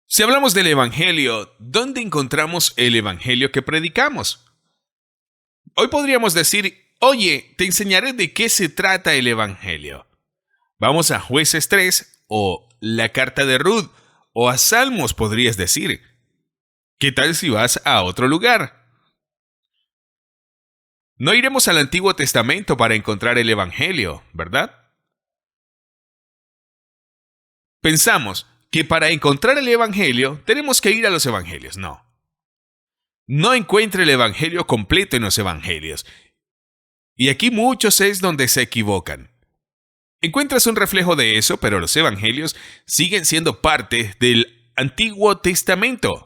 Si hablamos del Evangelio, ¿dónde encontramos el Evangelio que predicamos? Hoy podríamos decir, oye, te enseñaré de qué se trata el Evangelio. Vamos a Jueces 3 o la carta de Ruth o a Salmos podrías decir. ¿Qué tal si vas a otro lugar? No iremos al Antiguo Testamento para encontrar el Evangelio, ¿verdad? Pensamos que para encontrar el Evangelio tenemos que ir a los Evangelios. No. No encuentre el Evangelio completo en los Evangelios. Y aquí muchos es donde se equivocan. Encuentras un reflejo de eso, pero los Evangelios siguen siendo parte del Antiguo Testamento.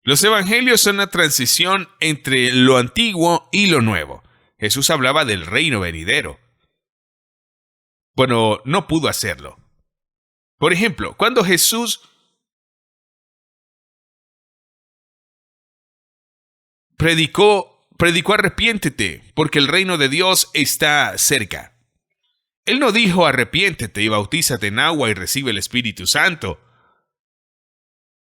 Los Evangelios son la transición entre lo antiguo y lo nuevo. Jesús hablaba del reino venidero. Bueno, no pudo hacerlo. Por ejemplo, cuando Jesús predicó arrepiéntete, porque el reino de Dios está cerca. Él no dijo arrepiéntete y bautízate en agua y recibe el Espíritu Santo.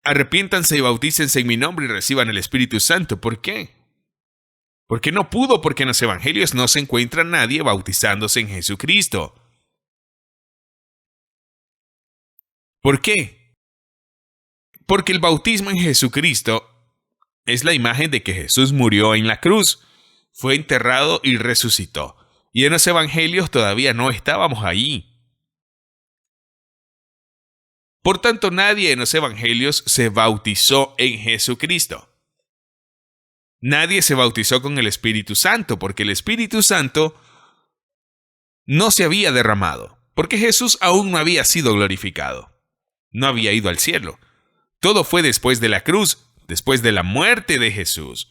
Arrepiéntanse y bautícense en mi nombre y reciban el Espíritu Santo. ¿Por qué? Porque no pudo, porque en los Evangelios no se encuentra nadie bautizándose en Jesucristo. ¿Por qué? Porque el bautismo en Jesucristo es la imagen de que Jesús murió en la cruz, fue enterrado y resucitó. Y en los Evangelios todavía no estábamos allí. Por tanto, nadie en los Evangelios se bautizó en Jesucristo. Nadie se bautizó con el Espíritu Santo, porque el Espíritu Santo no se había derramado, porque Jesús aún no había sido glorificado. No había ido al cielo. Todo fue después de la cruz, después de la muerte de Jesús.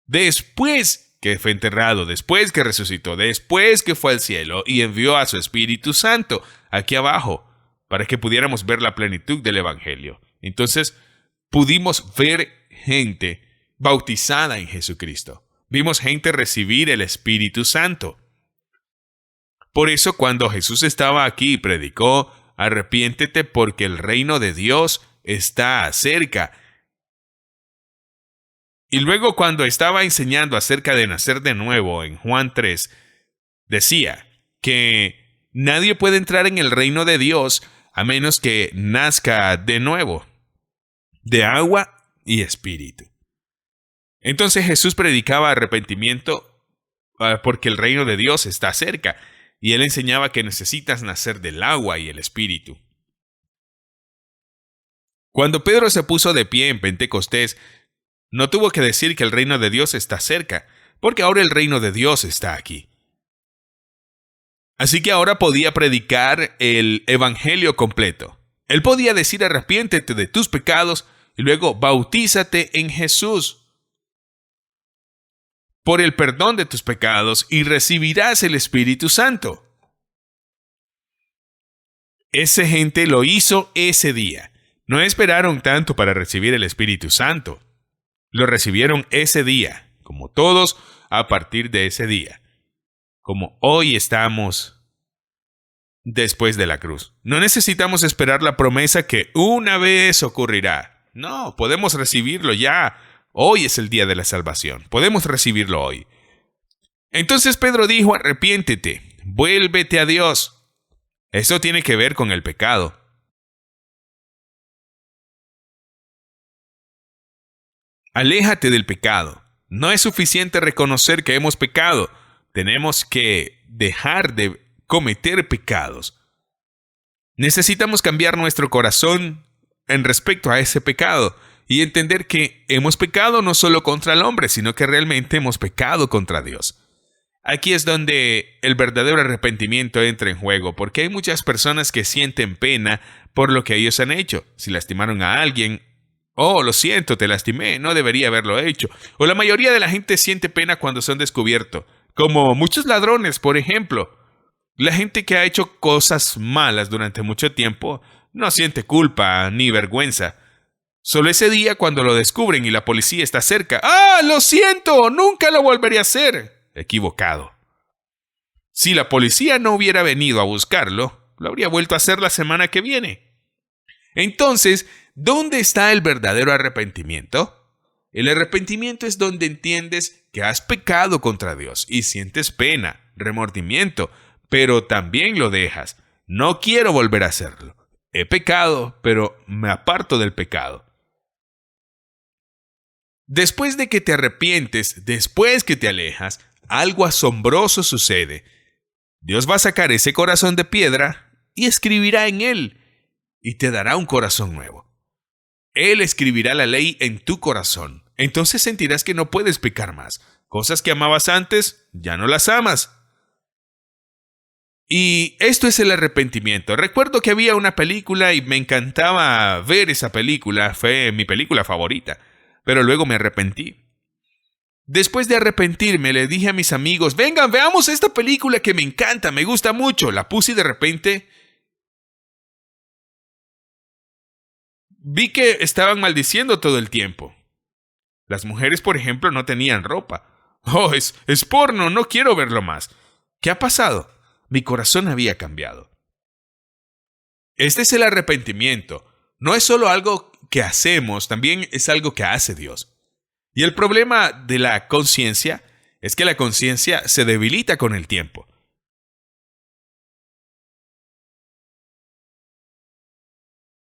Después que fue enterrado, después que resucitó, después que fue al cielo y envió a su Espíritu Santo aquí abajo para que pudiéramos ver la plenitud del Evangelio. Entonces, pudimos ver gente bautizada en Jesucristo. Vimos gente recibir el Espíritu Santo. Por eso, cuando Jesús estaba aquí y predicó, arrepiéntete porque el reino de Dios está cerca. Y luego cuando estaba enseñando acerca de nacer de nuevo en Juan 3, decía que nadie puede entrar en el reino de Dios a menos que nazca de nuevo, de agua y espíritu. Entonces Jesús predicaba arrepentimiento porque el reino de Dios está cerca, y él enseñaba que necesitas nacer del agua y el espíritu. Cuando Pedro se puso de pie en Pentecostés, no tuvo que decir que el reino de Dios está cerca, porque ahora el reino de Dios está aquí. Así que ahora podía predicar el evangelio completo. Él podía decir arrepiéntete de tus pecados y luego bautízate en Jesús por el perdón de tus pecados y recibirás el Espíritu Santo. Esa gente lo hizo ese día. No esperaron tanto para recibir el Espíritu Santo. Lo recibieron ese día, como todos a partir de ese día. Como hoy estamos después de la cruz. No necesitamos esperar la promesa que una vez ocurrirá. No, podemos recibirlo ya. Hoy es el día de la salvación. Podemos recibirlo hoy. Entonces Pedro dijo, arrepiéntete, vuélvete a Dios. Eso tiene que ver con el pecado. Aléjate del pecado. No es suficiente reconocer que hemos pecado. Tenemos que dejar de cometer pecados. Necesitamos cambiar nuestro corazón en respecto a ese pecado y entender que hemos pecado no solo contra el hombre, sino que realmente hemos pecado contra Dios. Aquí es donde el verdadero arrepentimiento entra en juego, porque hay muchas personas que sienten pena por lo que ellos han hecho. Si lastimaron a alguien, oh, lo siento, te lastimé, no debería haberlo hecho. O la mayoría de la gente siente pena cuando son descubiertos, como muchos ladrones, por ejemplo. La gente que ha hecho cosas malas durante mucho tiempo no siente culpa ni vergüenza. Solo ese día cuando lo descubren y la policía está cerca. ¡Ah, lo siento! ¡Nunca lo volveré a hacer! Equivocado. Si la policía no hubiera venido a buscarlo, lo habría vuelto a hacer la semana que viene. Entonces, ¿dónde está el verdadero arrepentimiento? El arrepentimiento es donde entiendes que has pecado contra Dios y sientes pena, remordimiento, pero también lo dejas. No quiero volver a hacerlo. He pecado, pero me aparto del pecado. Después de que te arrepientes, después que te alejas, algo asombroso sucede. Dios va a sacar ese corazón de piedra y escribirá en él, y te dará un corazón nuevo. Él escribirá la ley en tu corazón. Entonces sentirás que no puedes pecar más. Cosas que amabas antes, ya no las amas. Y esto es el arrepentimiento. Recuerdo que había una película y me encantaba ver esa película. Fue mi película favorita. Pero luego me arrepentí. Después de arrepentirme, le dije a mis amigos, vengan, veamos esta película que me encanta, me gusta mucho. La puse y de repente vi que estaban maldiciendo todo el tiempo. Las mujeres, por ejemplo, no tenían ropa. Oh, es porno, no quiero verlo más. ¿Qué ha pasado? Mi corazón había cambiado. Este es el arrepentimiento. No es solo algo que hacemos, también es algo que hace Dios. Y el problema de la conciencia es que la conciencia se debilita con el tiempo.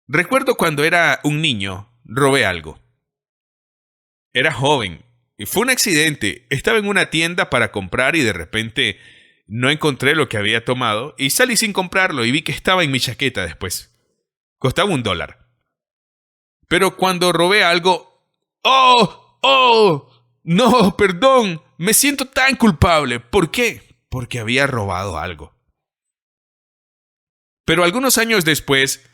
Recuerdo cuando era un niño, robé algo. Era joven y fue un accidente. Estaba en una tienda para comprar y de repente no encontré lo que había tomado y salí sin comprarlo y vi que estaba en mi chaqueta después. Costaba $1. Pero cuando robé algo... ¡Oh! ¡Oh! No, perdón. Me siento tan culpable. ¿Por qué? Porque había robado algo. Pero algunos años después,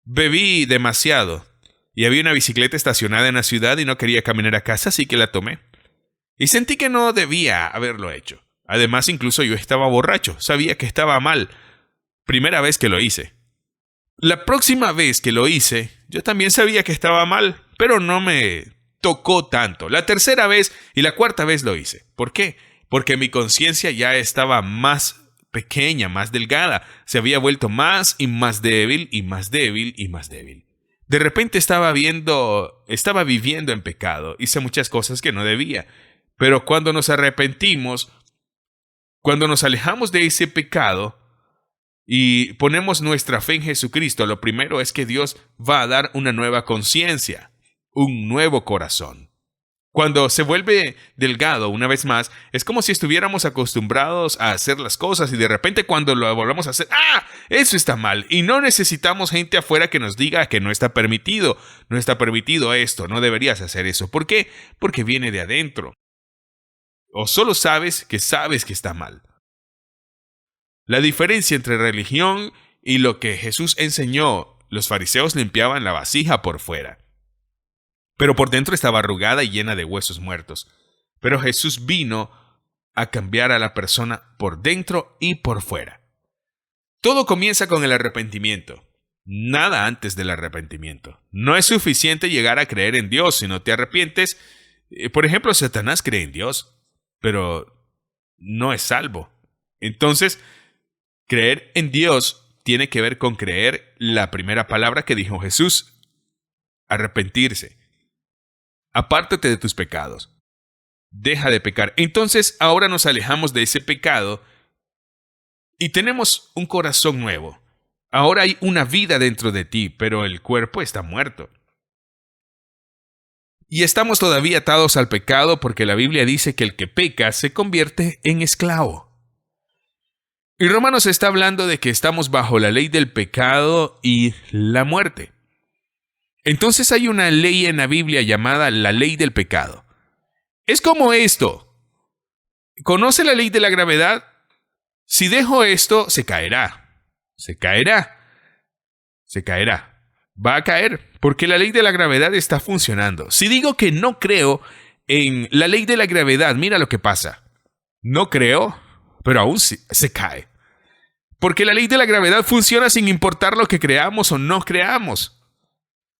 bebí demasiado. Y había una bicicleta estacionada en la ciudad y no quería caminar a casa, así que la tomé. Y sentí que no debía haberlo hecho. Además, incluso yo estaba borracho. Sabía que estaba mal. Primera vez que lo hice. La próxima vez que lo hice, yo también sabía que estaba mal, pero no me tocó tanto. La tercera vez y la cuarta vez lo hice. ¿Por qué? Porque mi conciencia ya estaba más pequeña, más delgada. Se había vuelto más y más débil y más débil y más débil. De repente estaba viviendo en pecado. Hice muchas cosas que no debía. Pero cuando nos arrepentimos, cuando nos alejamos de ese pecado y ponemos nuestra fe en Jesucristo, lo primero es que Dios va a dar una nueva conciencia, un nuevo corazón. Cuando se vuelve delgado una vez más, es como si estuviéramos acostumbrados a hacer las cosas y de repente cuando lo volvemos a hacer, ¡ah! Eso está mal. Y no necesitamos gente afuera que nos diga que no está permitido esto, no deberías hacer eso. ¿Por qué? Porque viene de adentro. O solo sabes que está mal. La diferencia entre religión y lo que Jesús enseñó, los fariseos limpiaban la vasija por fuera, pero por dentro estaba arrugada y llena de huesos muertos. Pero Jesús vino a cambiar a la persona por dentro y por fuera. Todo comienza con el arrepentimiento. Nada antes del arrepentimiento. No es suficiente llegar a creer en Dios si no te arrepientes. Por ejemplo, Satanás cree en Dios, pero no es salvo. Entonces, creer en Dios tiene que ver con creer la primera palabra que dijo Jesús: arrepentirse. Apártate de tus pecados. Deja de pecar. Entonces, ahora nos alejamos de ese pecado y tenemos un corazón nuevo. Ahora hay una vida dentro de ti, pero el cuerpo está muerto. Y estamos todavía atados al pecado porque la Biblia dice que el que peca se convierte en esclavo. Y Romanos está hablando de que estamos bajo la ley del pecado y la muerte. Entonces hay una ley en la Biblia llamada la ley del pecado. Es como esto. ¿Conoce la ley de la gravedad? Si dejo esto, se caerá. Se caerá. Se caerá. Va a caer, porque la ley de la gravedad está funcionando. Si digo que no creo en la ley de la gravedad, mira lo que pasa. No creo, pero aún se cae. Porque la ley de la gravedad funciona sin importar lo que creamos o no creamos.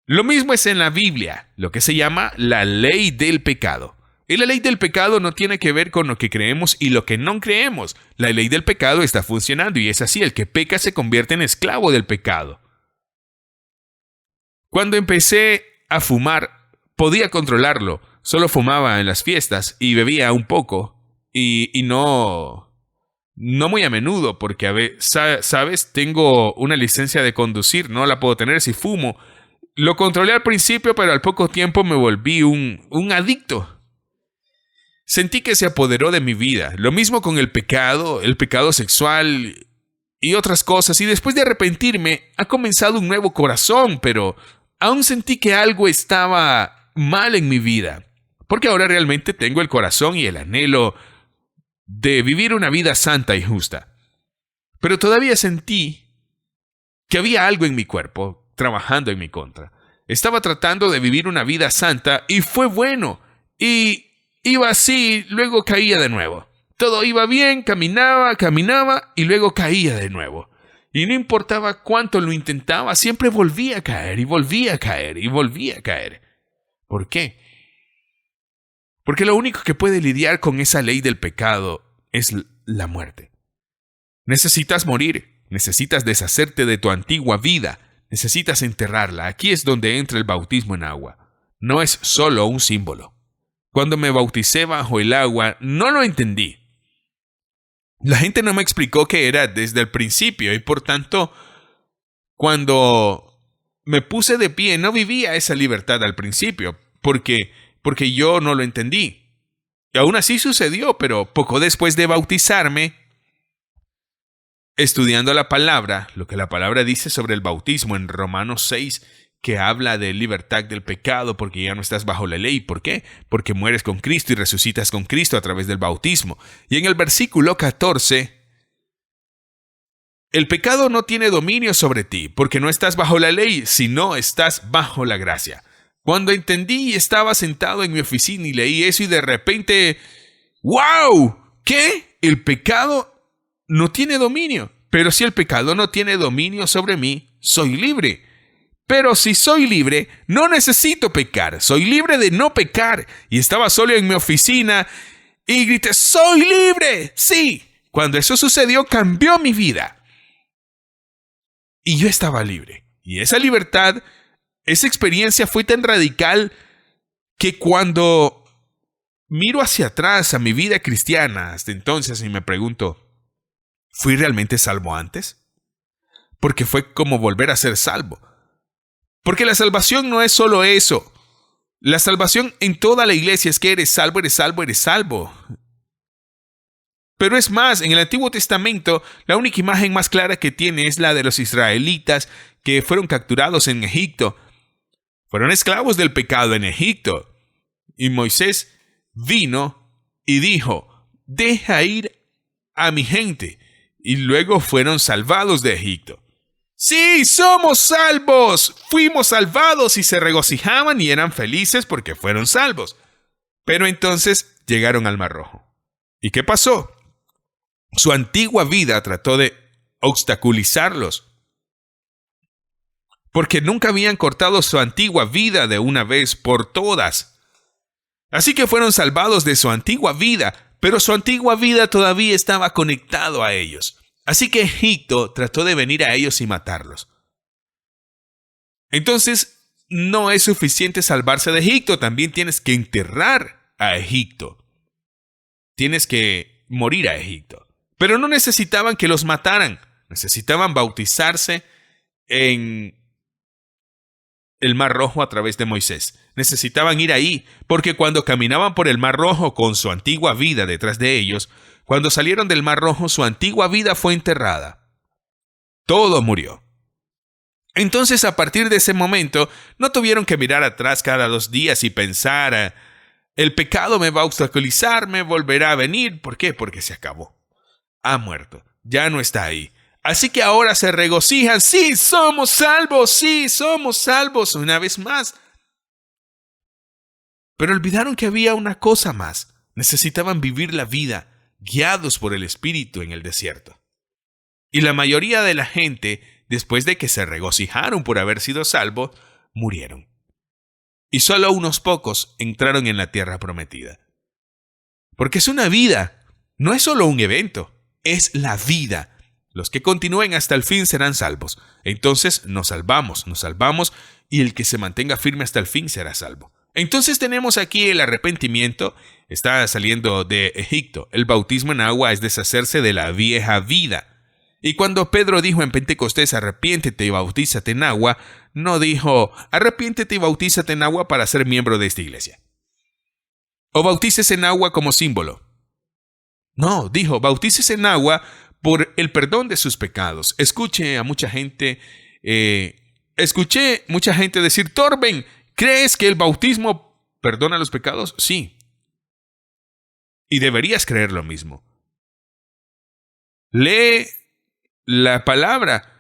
Lo mismo es en la Biblia, lo que se llama la ley del pecado. Y la ley del pecado no tiene que ver con lo que creemos y lo que no creemos. La ley del pecado está funcionando y es así, el que peca se convierte en esclavo del pecado. Cuando empecé a fumar, podía controlarlo. Solo fumaba en las fiestas y bebía un poco. Y no muy a menudo, porque ¿sabes? Tengo una licencia de conducir, no la puedo tener si fumo. Lo controlé al principio, pero al poco tiempo me volví un adicto. Sentí que se apoderó de mi vida. Lo mismo con el pecado sexual y otras cosas. Y después de arrepentirme, ha comenzado un nuevo corazón, pero aún sentí que algo estaba mal en mi vida. Porque ahora realmente tengo el corazón y el anhelo de vivir una vida santa y justa. Pero todavía sentí que había algo en mi cuerpo trabajando en mi contra. Estaba tratando de vivir una vida santa y fue bueno. Y iba así, luego caía de nuevo. Todo iba bien, caminaba y luego caía de nuevo. Y no importaba cuánto lo intentaba, siempre volvía a caer y volvía a caer y volvía a caer. ¿Por qué? Porque lo único que puede lidiar con esa ley del pecado es la muerte. Necesitas morir, necesitas deshacerte de tu antigua vida, necesitas enterrarla. Aquí es donde entra el bautismo en agua. No es solo un símbolo. Cuando me bauticé bajo el agua, no lo entendí. La gente no me explicó qué era desde el principio y por tanto, cuando me puse de pie, no vivía esa libertad al principio, porque yo no lo entendí. Y aún así sucedió, pero poco después de bautizarme, estudiando la palabra, lo que la palabra dice sobre el bautismo en Romanos 6, que habla de libertad del pecado porque ya no estás bajo la ley. ¿Por qué? Porque mueres con Cristo y resucitas con Cristo a través del bautismo. Y en el versículo 14, el pecado no tiene dominio sobre ti porque no estás bajo la ley, sino estás bajo la gracia. Cuando entendí, estaba sentado en mi oficina y leí eso y de repente, ¡wow! ¿Qué? El pecado no tiene dominio. Pero si el pecado no tiene dominio sobre mí, soy libre. Pero si soy libre, no necesito pecar. Soy libre de no pecar. Y estaba solo en mi oficina y grité, ¡soy libre! Sí. Cuando eso sucedió, cambió mi vida. Y yo estaba libre. Y esa libertad, esa experiencia fue tan radical que cuando miro hacia atrás a mi vida cristiana hasta entonces y me pregunto, ¿fui realmente salvo antes? Porque fue como volver a ser salvo. Porque la salvación no es solo eso. La salvación en toda la iglesia es que eres salvo, eres salvo, eres salvo. Pero es más, en el Antiguo Testamento, la única imagen más clara que tiene es la de los israelitas que fueron capturados en Egipto. Fueron esclavos del pecado en Egipto. Y Moisés vino y dijo, deja ir a mi gente. Y luego fueron salvados de Egipto. ¡Sí, somos salvos! Fuimos salvados y se regocijaban y eran felices porque fueron salvos. Pero entonces llegaron al Mar Rojo. ¿Y qué pasó? Su antigua vida trató de obstaculizarlos. Porque nunca habían cortado su antigua vida de una vez por todas. Así que fueron salvados de su antigua vida, pero su antigua vida todavía estaba conectado a ellos. Así que Egipto trató de venir a ellos y matarlos. Entonces, no es suficiente salvarse de Egipto, también tienes que enterrar a Egipto. Tienes que morir a Egipto. Pero no necesitaban que los mataran, necesitaban bautizarse en el Mar Rojo a través de Moisés. Necesitaban ir ahí, porque cuando caminaban por el Mar Rojo con su antigua vida detrás de ellos, cuando salieron del Mar Rojo, su antigua vida fue enterrada. Todo murió. Entonces, a partir de ese momento, no tuvieron que mirar atrás cada 2 días y pensar, el pecado me va a obstaculizar, me volverá a venir. ¿Por qué? Porque se acabó. Ha muerto. Ya no está ahí. Así que ahora se regocijan. ¡Sí, somos salvos! ¡Sí, somos salvos! Una vez más. Pero olvidaron que había una cosa más. Necesitaban vivir la vida guiados por el Espíritu en el desierto. Y la mayoría de la gente, después de que se regocijaron por haber sido salvos, murieron. Y solo unos pocos entraron en la tierra prometida. Porque es una vida, no es solo un evento, es la vida. Los que continúen hasta el fin serán salvos. Entonces nos salvamos y el que se mantenga firme hasta el fin será salvo. Entonces tenemos aquí el arrepentimiento, está saliendo de Egipto. El bautismo en agua es deshacerse de la vieja vida. Y cuando Pedro dijo en Pentecostés, arrepiéntete y bautízate en agua, no dijo, arrepiéntete y bautízate en agua para ser miembro de esta iglesia. O bautícese en agua como símbolo. No, dijo, bautícese en agua por el perdón de sus pecados. Escuché mucha gente decir, Torben, ¿crees que el bautismo perdona los pecados? Sí. Y deberías creer lo mismo. Lee la palabra.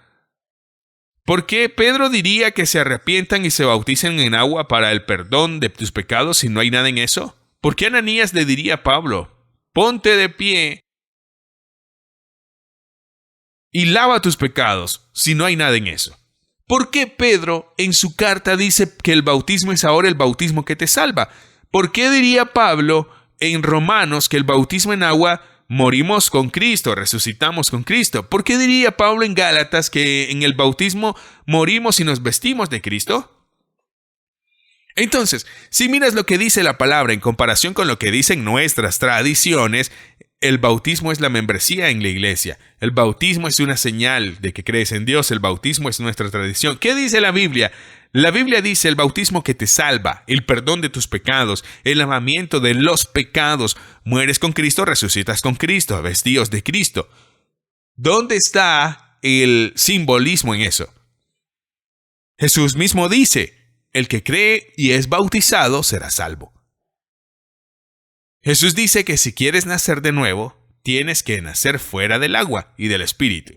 ¿Por qué Pedro diría que se arrepientan y se bauticen en agua para el perdón de tus pecados si no hay nada en eso? ¿Por qué Ananías le diría a Pablo, ponte de pie y lava tus pecados si no hay nada en eso? ¿Por qué Pedro en su carta dice que el bautismo es ahora el bautismo que te salva? ¿Por qué diría Pablo en Romanos que el bautismo en agua morimos con Cristo, resucitamos con Cristo? ¿Por qué diría Pablo en Gálatas que en el bautismo morimos y nos vestimos de Cristo? Entonces, si miras lo que dice la palabra en comparación con lo que dicen nuestras tradiciones, el bautismo es la membresía en la iglesia. El bautismo es una señal de que crees en Dios. El bautismo es nuestra tradición. ¿Qué dice la Biblia? La Biblia dice el bautismo que te salva, el perdón de tus pecados, el lavamiento de los pecados. Mueres con Cristo, resucitas con Cristo, vestidos de Cristo. ¿Dónde está el simbolismo en eso? Jesús mismo dice, el que cree y es bautizado será salvo. Jesús dice que si quieres nacer de nuevo, tienes que nacer fuera del agua y del Espíritu.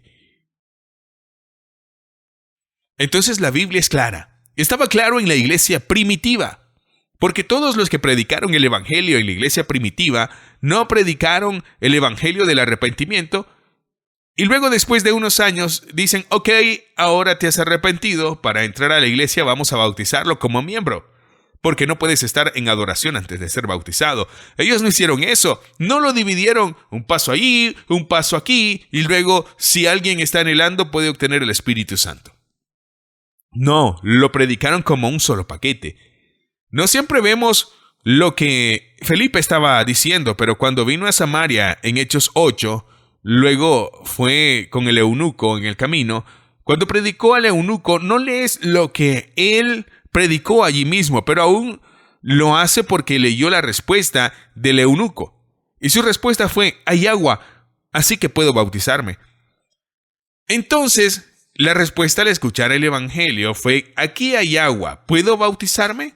Entonces la Biblia es clara. Estaba claro en la iglesia primitiva, porque todos los que predicaron el Evangelio en la iglesia primitiva no predicaron el Evangelio del arrepentimiento, y luego después de unos años dicen, ok, ahora te has arrepentido, para entrar a la iglesia vamos a bautizarlo como miembro. Porque no puedes estar en adoración antes de ser bautizado. Ellos no hicieron eso. No lo dividieron un paso allí, un paso aquí, y luego si alguien está anhelando puede obtener el Espíritu Santo. No, lo predicaron como un solo paquete. No siempre vemos lo que Felipe estaba diciendo, pero cuando vino a Samaria en Hechos 8, luego fue con el eunuco en el camino. Cuando predicó al eunuco, no lees lo que él predicó allí mismo, pero aún lo hace porque leyó la respuesta del eunuco. Y su respuesta fue, hay agua, así que puedo bautizarme. Entonces, la respuesta al escuchar el Evangelio fue, aquí hay agua, ¿puedo bautizarme?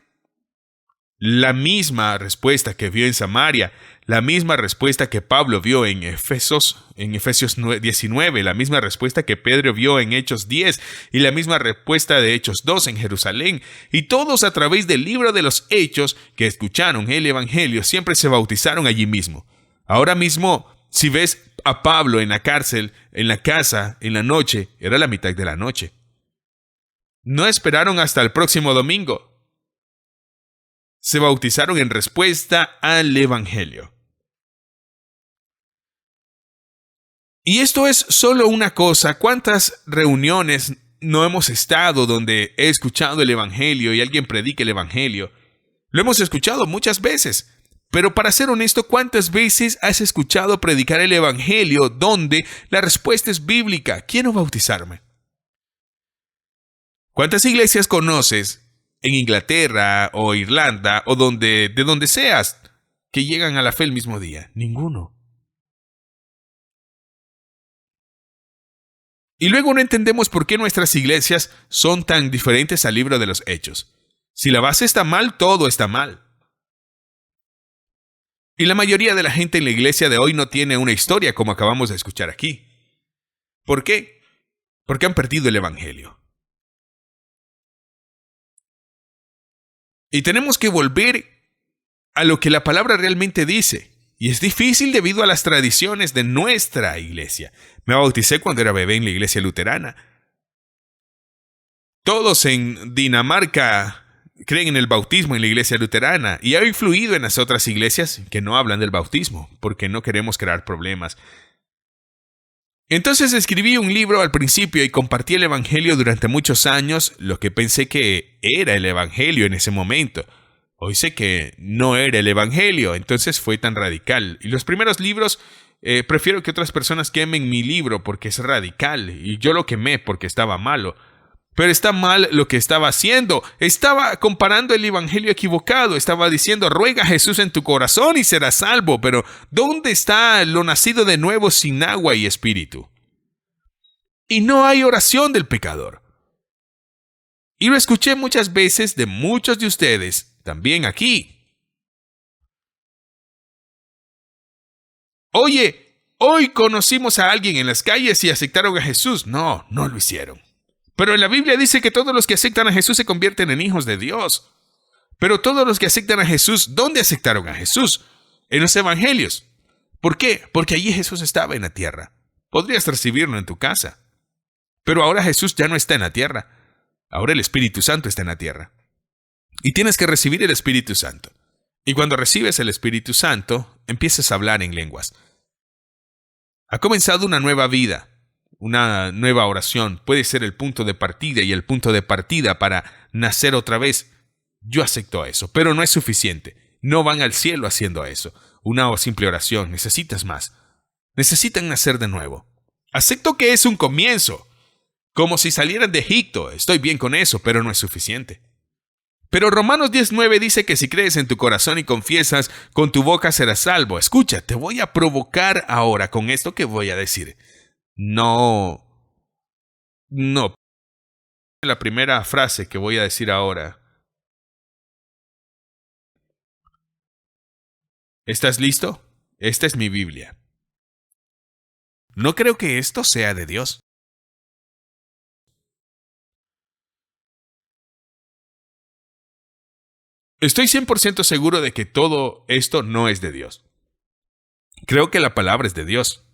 La misma respuesta que vio en Samaria, la misma respuesta que Pablo vio en Efesios 19, la misma respuesta que Pedro vio en Hechos 10 y la misma respuesta de Hechos 2 en Jerusalén. Y todos a través del libro de los Hechos que escucharon el Evangelio siempre se bautizaron allí mismo. Ahora mismo, si ves a Pablo en la cárcel, en la casa, en la noche, era la mitad de la noche. No esperaron hasta el próximo domingo. Se bautizaron en respuesta al Evangelio. Y esto es solo una cosa. ¿Cuántas reuniones no hemos estado donde he escuchado el Evangelio y alguien predica el Evangelio? Lo hemos escuchado muchas veces. Pero para ser honesto, ¿cuántas veces has escuchado predicar el Evangelio donde la respuesta es bíblica? Quiero bautizarme. ¿Cuántas iglesias conoces en Inglaterra o Irlanda o de donde seas que llegan a la fe el mismo día? Ninguno. Y luego no entendemos por qué nuestras iglesias son tan diferentes al libro de los Hechos. Si la base está mal, todo está mal. Y la mayoría de la gente en la iglesia de hoy no tiene una historia como acabamos de escuchar aquí. ¿Por qué? Porque han perdido el Evangelio. Y tenemos que volver a lo que la palabra realmente dice. Y es difícil debido a las tradiciones de nuestra iglesia. Me bauticé cuando era bebé en la iglesia luterana. Todos en Dinamarca creen en el bautismo en la iglesia luterana y ha influido en las otras iglesias que no hablan del bautismo porque no queremos crear problemas. Entonces escribí un libro al principio y compartí el Evangelio durante muchos años, lo que pensé que era el Evangelio en ese momento. Hoy sé que no era el Evangelio, entonces fue tan radical. Y los primeros libros, prefiero que otras personas quemen mi libro porque es radical, y yo lo quemé porque estaba malo. Pero está mal lo que estaba haciendo. Estaba comparando el evangelio equivocado. Estaba diciendo, ruega a Jesús en tu corazón y serás salvo. Pero, ¿dónde está lo nacido de nuevo sin agua y espíritu? Y no hay oración del pecador. Y lo escuché muchas veces de muchos de ustedes, también aquí. Oye, hoy conocimos a alguien en las calles y aceptaron a Jesús. No, no lo hicieron. Pero en la Biblia dice que todos los que aceptan a Jesús se convierten en hijos de Dios. Pero todos los que aceptan a Jesús, ¿dónde aceptaron a Jesús? En los evangelios. ¿Por qué? Porque allí Jesús estaba en la tierra. Podrías recibirlo en tu casa. Pero ahora Jesús ya no está en la tierra. Ahora el Espíritu Santo está en la tierra. Y tienes que recibir el Espíritu Santo. Y cuando recibes el Espíritu Santo, empiezas a hablar en lenguas. Ha comenzado una nueva vida. Una nueva oración puede ser el punto de partida y el punto de partida para nacer otra vez. Yo acepto eso, pero no es suficiente. No van al cielo haciendo eso. Una simple oración, necesitas más. Necesitan nacer de nuevo. Acepto que es un comienzo. Como si salieran de Egipto. Estoy bien con eso, pero no es suficiente. Pero Romanos 10:9 dice que si crees en tu corazón y confiesas con tu boca serás salvo. Escucha, te voy a provocar ahora con esto que voy a decir. No. La primera frase que voy a decir ahora. ¿Estás listo? Esta es mi Biblia. No creo que esto sea de Dios. Estoy 100% seguro de que todo esto no es de Dios. Creo que la palabra es de Dios.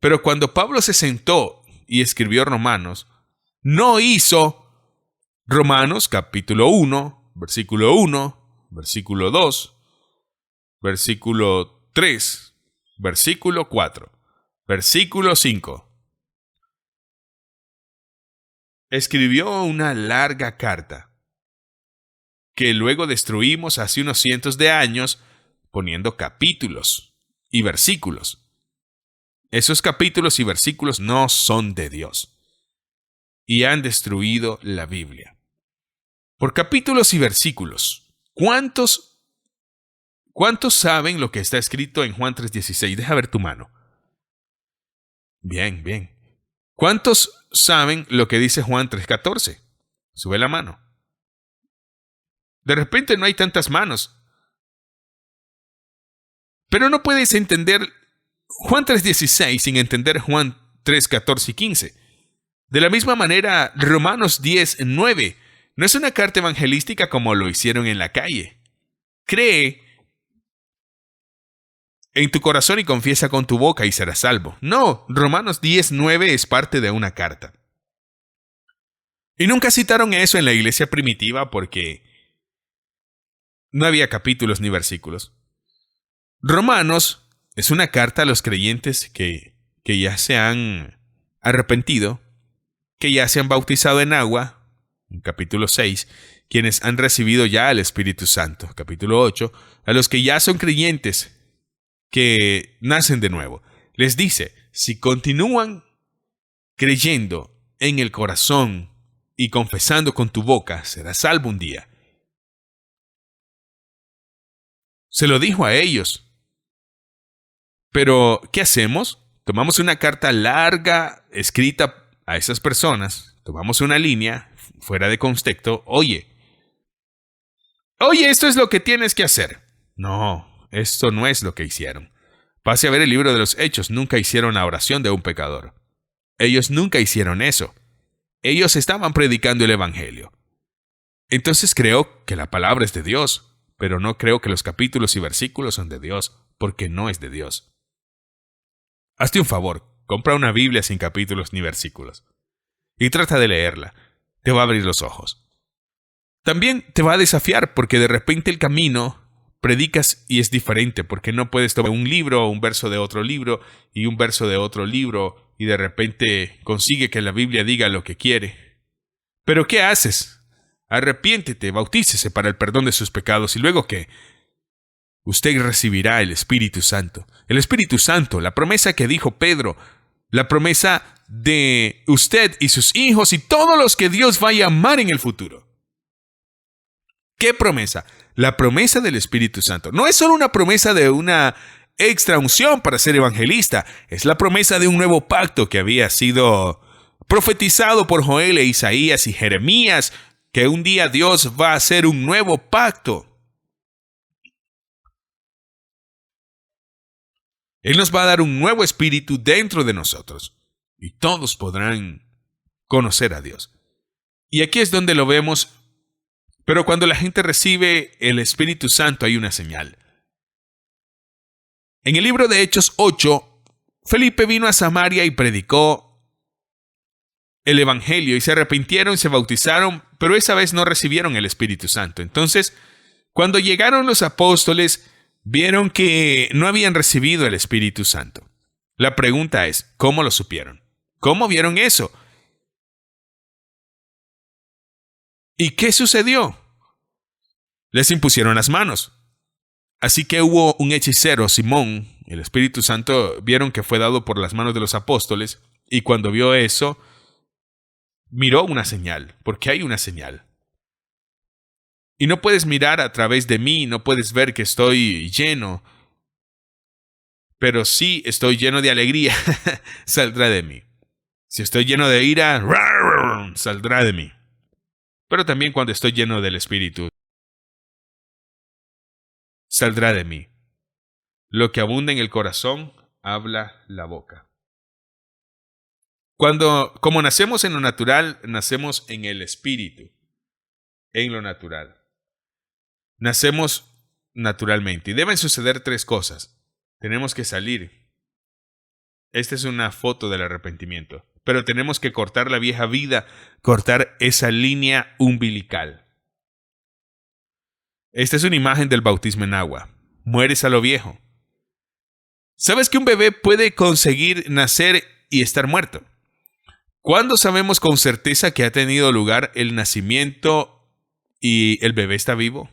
Pero cuando Pablo se sentó y escribió Romanos, no hizo Romanos capítulo 1, versículo 1, versículo 2, versículo 3, versículo 4, versículo 5. Escribió una larga carta que luego destruimos hace unos cientos de años poniendo capítulos y versículos. Esos capítulos y versículos no son de Dios y han destruido la Biblia. Por capítulos y versículos, ¿cuántos saben lo que está escrito en Juan 3:16? Deja ver tu mano. Bien, bien. ¿Cuántos saben lo que dice Juan 3:14? Sube la mano. De repente no hay tantas manos. Pero no puedes entender Juan 3:16 sin entender Juan 3:14 y 15. De la misma manera, Romanos 10:9 no es una carta evangelística como lo hicieron en la calle. Cree en tu corazón y confiesa con tu boca y serás salvo. No, Romanos 10:9 es parte de una carta. Y nunca citaron eso en la iglesia primitiva porque no había capítulos ni versículos. Romanos es una carta a los creyentes que ya se han arrepentido, que ya se han bautizado en agua, en capítulo 6, quienes han recibido ya el Espíritu Santo, capítulo 8, a los que ya son creyentes, que nacen de nuevo. Les dice, si continúan creyendo en el corazón y confesando con tu boca, serás salvo un día. Se lo dijo a ellos. Pero, ¿qué hacemos? Tomamos una carta larga escrita a esas personas, tomamos una línea fuera de contexto, oye, esto es lo que tienes que hacer. No, esto no es lo que hicieron. Pase a ver el libro de los Hechos, nunca hicieron la oración de un pecador. Ellos nunca hicieron eso. Ellos estaban predicando el Evangelio. Entonces creo que la palabra es de Dios, pero no creo que los capítulos y versículos son de Dios, porque no es de Dios. Hazte un favor, compra una Biblia sin capítulos ni versículos. Y trata de leerla. Te va a abrir los ojos. También te va a desafiar porque de repente el camino predicas y es diferente, porque no puedes tomar un libro, un verso de otro libro y un verso de otro libro y de repente consigue que la Biblia diga lo que quiere. ¿Pero qué haces? Arrepiéntete, bautícese para el perdón de sus pecados y luego ¿qué? Usted recibirá el Espíritu Santo. El Espíritu Santo, la promesa que dijo Pedro, la promesa de usted y sus hijos y todos los que Dios va a llamar en el futuro. ¿Qué promesa? La promesa del Espíritu Santo. No es solo una promesa de una extra unción para ser evangelista, es la promesa de un nuevo pacto que había sido profetizado por Joel e Isaías y Jeremías, que un día Dios va a hacer un nuevo pacto. Él nos va a dar un nuevo espíritu dentro de nosotros y todos podrán conocer a Dios. Y aquí es donde lo vemos, pero cuando la gente recibe el Espíritu Santo hay una señal. En el libro de Hechos 8, Felipe vino a Samaria y predicó el Evangelio y se arrepintieron y se bautizaron, pero esa vez no recibieron el Espíritu Santo. Entonces, cuando llegaron los apóstoles, vieron que no habían recibido el Espíritu Santo. La pregunta es, ¿cómo lo supieron? ¿Cómo vieron eso? ¿Y qué sucedió? Les impusieron las manos. Así que hubo un hechicero, Simón, el Espíritu Santo, vieron que fue dado por las manos de los apóstoles, y cuando vio eso, miró una señal, porque hay una señal. Y no puedes mirar a través de mí, no puedes ver que estoy lleno, pero sí estoy lleno de alegría, saldrá de mí. Si estoy lleno de ira, saldrá de mí. Pero también cuando estoy lleno del Espíritu, saldrá de mí. Lo que abunda en el corazón, habla la boca. Como nacemos en lo natural, nacemos en el Espíritu, en lo natural. Nacemos naturalmente y deben suceder tres cosas. Tenemos que salir. Esta es una foto del arrepentimiento. Pero tenemos que cortar la vieja vida, cortar esa línea umbilical. Esta es una imagen del bautismo en agua. Mueres a lo viejo. ¿Sabes que un bebé puede conseguir nacer y estar muerto? ¿Cuándo sabemos con certeza que ha tenido lugar el nacimiento y el bebé está vivo?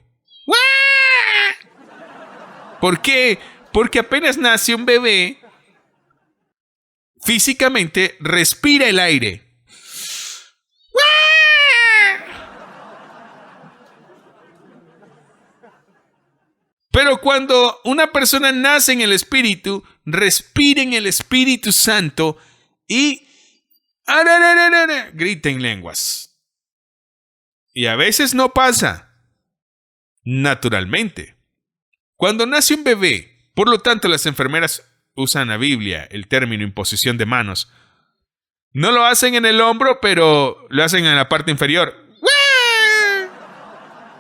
¿Por qué? Porque apenas nace un bebé, físicamente respira el aire. Pero cuando una persona nace en el Espíritu, respira en el Espíritu Santo y grita en lenguas. Y a veces no pasa naturalmente. Cuando nace un bebé, por lo tanto las enfermeras usan la Biblia, el término imposición de manos. No lo hacen en el hombro, pero lo hacen en la parte inferior.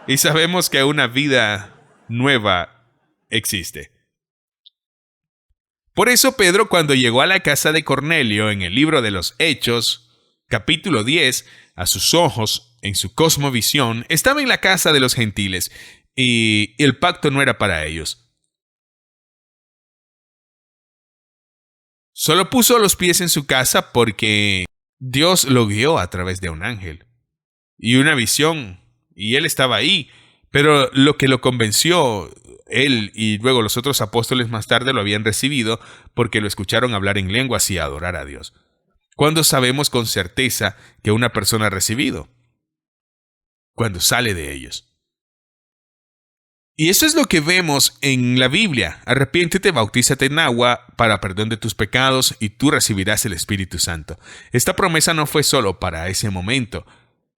Y sabemos que una vida nueva existe. Por eso Pedro, cuando llegó a la casa de Cornelio en el libro de los Hechos, capítulo 10, a sus ojos, en su cosmovisión, estaba en la casa de los gentiles y el pacto no era para ellos. Solo puso los pies en su casa porque Dios lo guió a través de un ángel y una visión, y él estaba ahí. Pero lo que lo convenció, él y luego los otros apóstoles más tarde lo habían recibido porque lo escucharon hablar en lenguas y adorar a Dios. ¿Cuándo sabemos con certeza que una persona ha recibido? Cuando sale de ellos. Y eso es lo que vemos en la Biblia. Arrepiéntete, bautízate en agua para perdón de tus pecados y tú recibirás el Espíritu Santo. Esta promesa no fue solo para ese momento.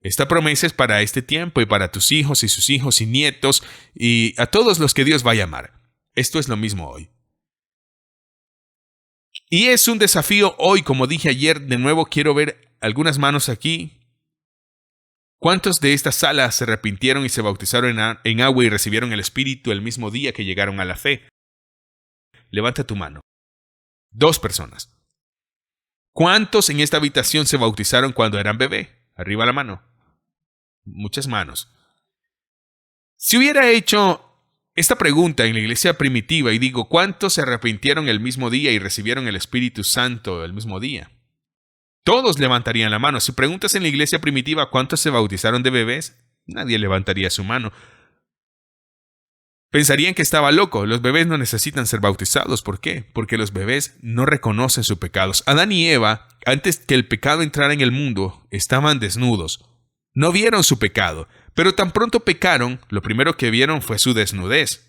Esta promesa es para este tiempo y para tus hijos y sus hijos y nietos y a todos los que Dios va a llamar. Esto es lo mismo hoy. Y es un desafío hoy, como dije ayer, de nuevo quiero ver algunas manos aquí. ¿Cuántos de esta sala se arrepintieron y se bautizaron en agua y recibieron el Espíritu el mismo día que llegaron a la fe? Levanta tu mano. 2 personas. ¿Cuántos en esta habitación se bautizaron cuando eran bebé? Arriba la mano. Muchas manos. Si hubiera hecho esta pregunta en la iglesia primitiva y digo, ¿cuántos se arrepintieron el mismo día y recibieron el Espíritu Santo el mismo día? Todos levantarían la mano. Si preguntas en la iglesia primitiva cuántos se bautizaron de bebés, nadie levantaría su mano. Pensarían que estaba loco. Los bebés no necesitan ser bautizados. ¿Por qué? Porque los bebés no reconocen sus pecados. Adán y Eva, antes que el pecado entrara en el mundo, estaban desnudos. No vieron su pecado, pero tan pronto pecaron, lo primero que vieron fue su desnudez.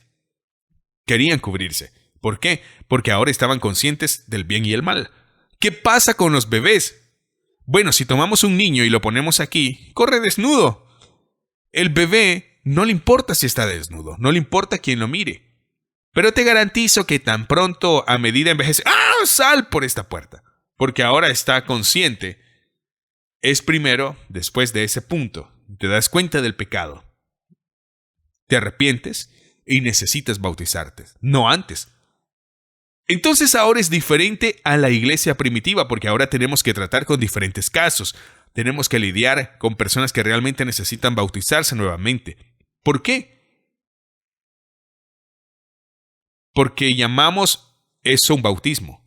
Querían cubrirse. ¿Por qué? Porque ahora estaban conscientes del bien y el mal. ¿Qué pasa con los bebés? Bueno, si tomamos un niño y lo ponemos aquí, corre desnudo. El bebé no le importa si está desnudo, no le importa quién lo mire. Pero te garantizo que tan pronto, a medida envejece, ¡ah! Sal por esta puerta. Porque ahora está consciente. Es primero, después de ese punto, te das cuenta del pecado. Te arrepientes y necesitas bautizarte, no antes. Entonces ahora es diferente a la iglesia primitiva porque ahora tenemos que tratar con diferentes casos. Tenemos que lidiar con personas que realmente necesitan bautizarse nuevamente. ¿Por qué? Porque llamamos eso un bautismo.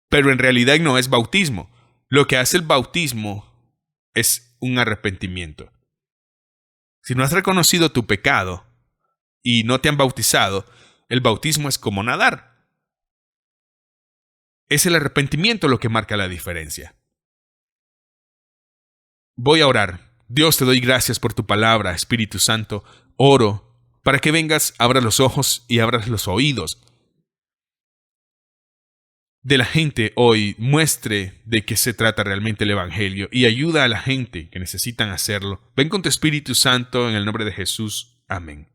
Pero en realidad no es bautismo. Lo que hace el bautismo es un arrepentimiento. Si no has reconocido tu pecado y no te han bautizado, el bautismo es como nadar. Es el arrepentimiento lo que marca la diferencia. Voy a orar. Dios, te doy gracias por tu palabra, Espíritu Santo. Oro para que vengas, abras los ojos y abras los oídos de la gente hoy, muestre de qué se trata realmente el Evangelio y ayuda a la gente que necesitan hacerlo. Ven con tu Espíritu Santo en el nombre de Jesús. Amén.